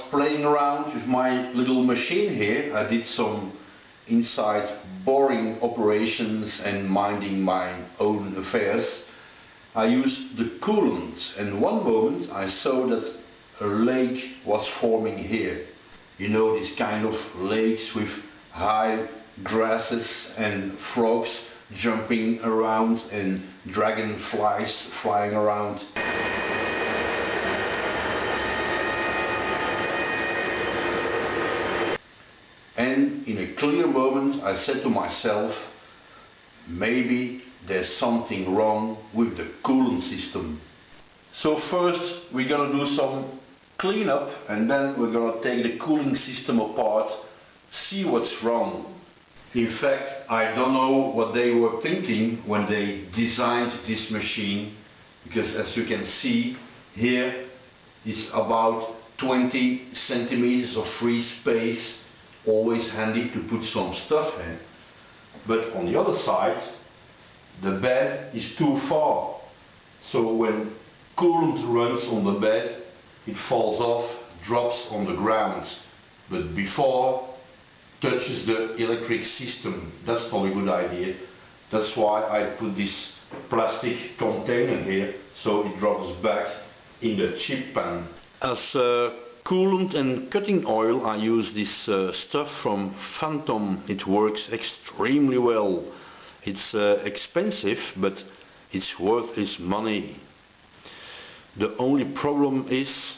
playing around with my little machine here. I did some inside boring operations and minding my own affairs. I used the coolant, and one moment I saw that a lake was forming here. You know, this kind of lakes with high grasses and frogs jumping around and dragonflies flying around. And in a clear moment I said to myself, maybe there's something wrong with the coolant system. So first we're gonna do some cleanup, and then we're gonna take the cooling system apart, see what's wrong. In fact, I don't know what they were thinking when they designed this machine, because as you can see here is about 20 centimeters of free space, always handy to put some stuff in. But on the other side, the bed is too far, so when coolant runs on the bed, it falls off, drops on the ground, but before touches the electric system. That's not a good idea. That's why I put this plastic container here, so it drops back in the chip pan. As coolant and cutting oil, I use this stuff from Phantom. It works extremely well. It's expensive, but it's worth its money. The only problem is,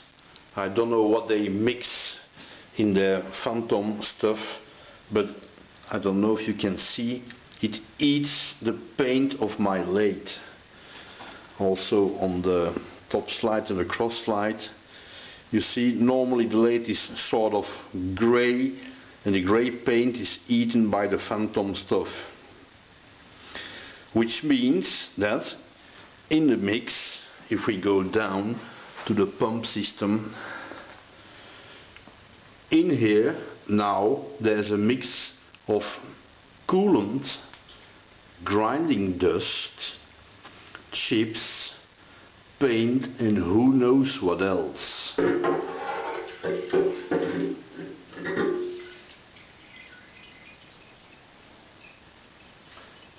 I don't know what they mix in their Phantom stuff, but I don't know if you can see, it eats the paint of my lathe. Also on the top slide and the cross slide, you see normally the lathe is sort of grey, and the grey paint is eaten by the Phantom stuff. Which means that in the mix, if we go down to the pump system, in here now there's a mix of coolant, grinding dust, chips, paint, and who knows what else.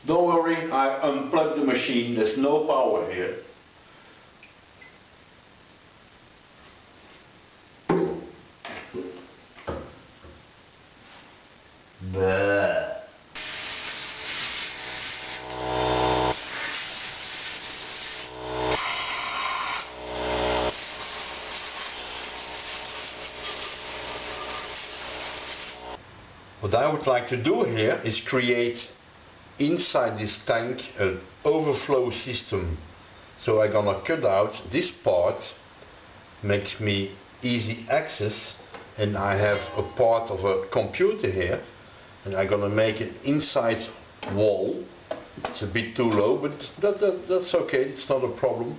Don't worry, I unplugged the machine, there's no power here. What I would like to do here is create inside this tank an overflow system. So I'm gonna cut out this part, makes me easy access, and I have a part of a computer here, and I'm gonna make an inside wall. It's a bit too low, but that's okay, it's not a problem.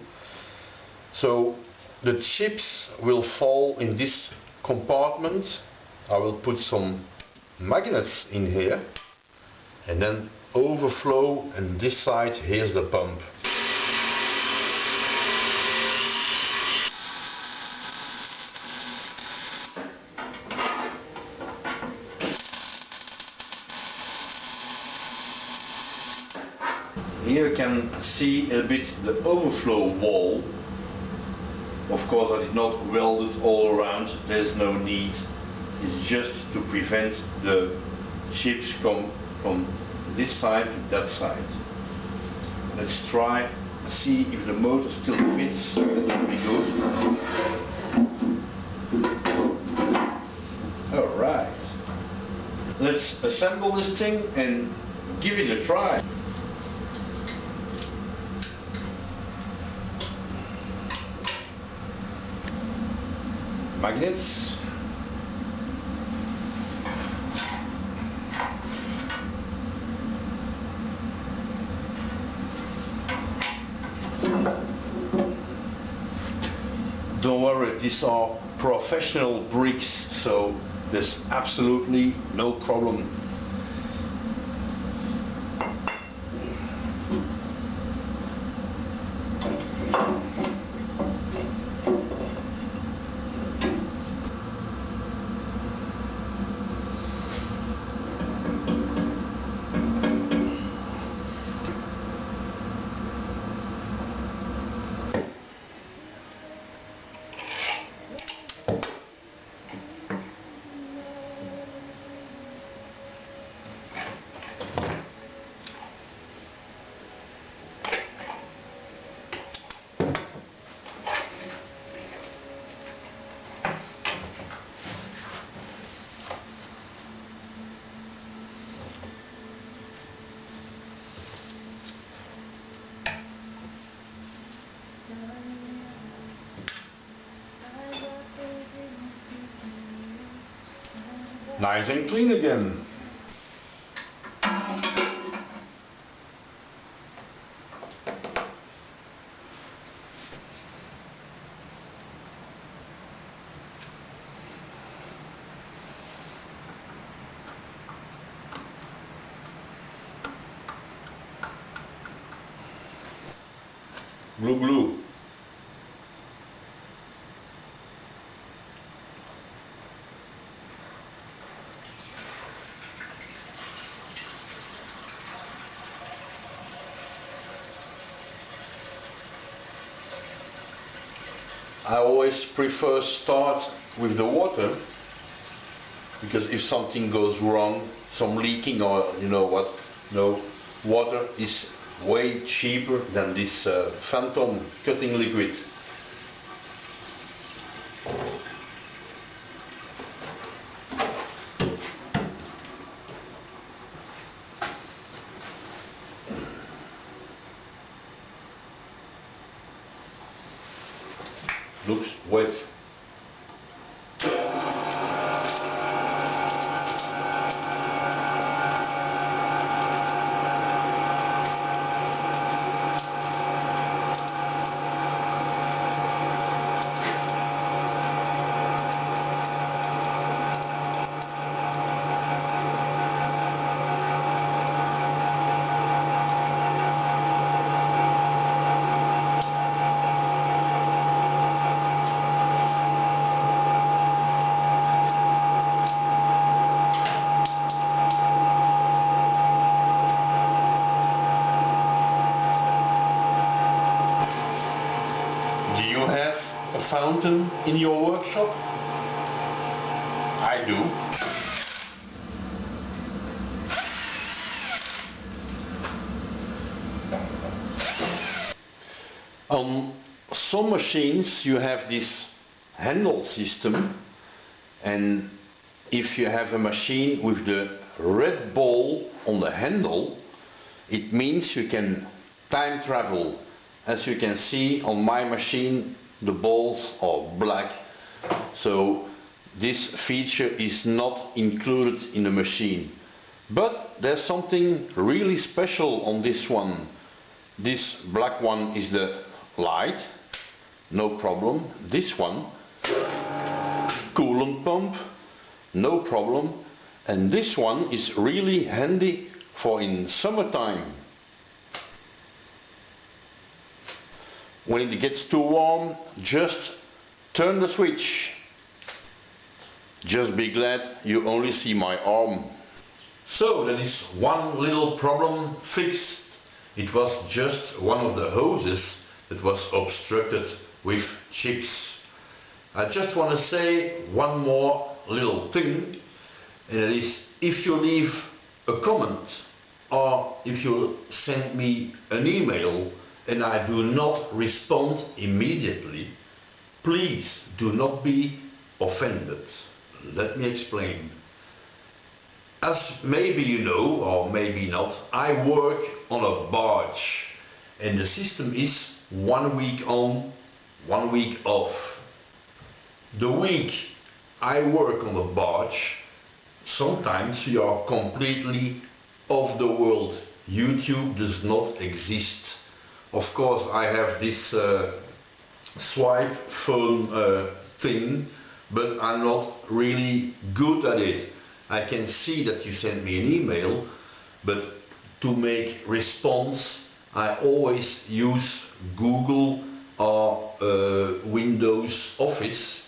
So the chips will fall in this compartment. I will put some magnets in here, and then overflow, and this side, here's the pump. Here you can see a bit the overflow wall. Of course I did not weld it all around, there's no need. It's just to prevent the chips come from this side to that side. Let's try, see if the motor still fits. That would be good. Alright. Let's assemble this thing and give it a try. Magnets. Don't worry, these are professional bricks, so there's absolutely no problem. Nice and clean again. Glue glue. I always prefer start with the water, because if something goes wrong, some leaking or you know what, no, water is way cheaper than this phantom cutting liquid. Looks wet. Do you have a fountain in your workshop? I do. On some machines you have this handle system, and if you have a machine with the red ball on the handle, it means you can time travel. As you can see on my machine, the balls are black, so this feature is not included in the machine. But there's something really special on this one. This black one is the light, no problem. This one, coolant pump, no problem. And this one is really handy for in summertime. When it gets too warm, just turn the switch. Just be glad you only see my arm. So that is one little problem fixed. It was just one of the hoses that was obstructed with chips. I just want to say one more little thing, and that is, if you leave a comment or if you send me an email and I do not respond immediately, please do not be offended. Let me explain. As maybe you know, or maybe not, I work on a barge, and the system is 1 week on, 1 week off. The week I work on the barge, sometimes we are completely off the world. YouTube does not exist. Of course, I have this swipe phone thing, but I'm not really good at it. I can see that you sent me an email, but to make response, I always use Google or Windows Office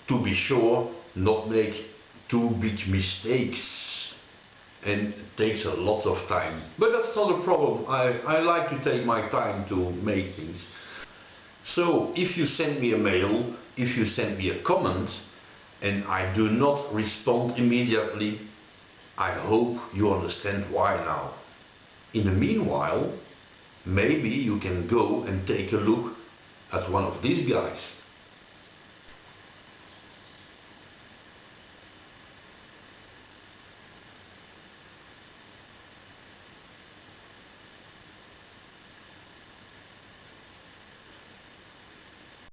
to be sure not make too big mistakes. And it takes a lot of time. But that's not a problem. I like to take my time to make things. So if you send me a mail, if you send me a comment, and I do not respond immediately, I hope you understand why now. In the meanwhile, maybe you can go and take a look at one of these guys.